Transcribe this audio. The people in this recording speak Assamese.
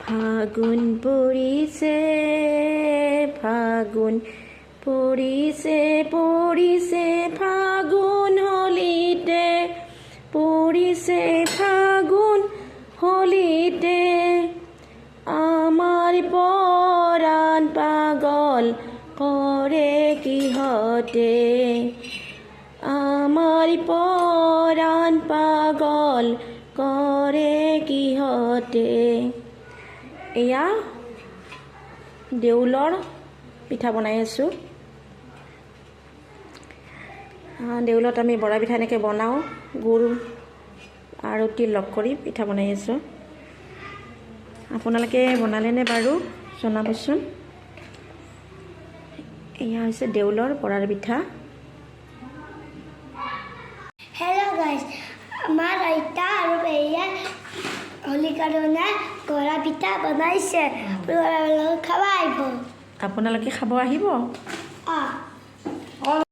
ফাগুন পৰিছে ফাগুন পৰিছে পৰিছে ফাগুন হলিতে পৰিছে ফাগুন হলিতে আমাৰ পৰাণ পাগল কৰে কিহতে আমাৰ পৰাণ পাগল কৰে কিহতে এয়া দেউলৰ পিঠা বনাই আছোঁ দেউলত আমি বৰা পিঠা এনেকৈ বনাওঁ গুড় আৰু তিল লগ কৰি পিঠা বনাই আছোঁ আপোনালোকে বনালেনে বাৰু জনাবচোন এয়া হৈছে দেউলৰ বৰাৰ পিঠা হেল্ল' গাইজ আমাৰ আইতা আৰু বেয়া হোলীৰ কাৰণে বৰা পিঠা বনাইছে খাব আহিব আপোনালোকে খাব আহিব অঁ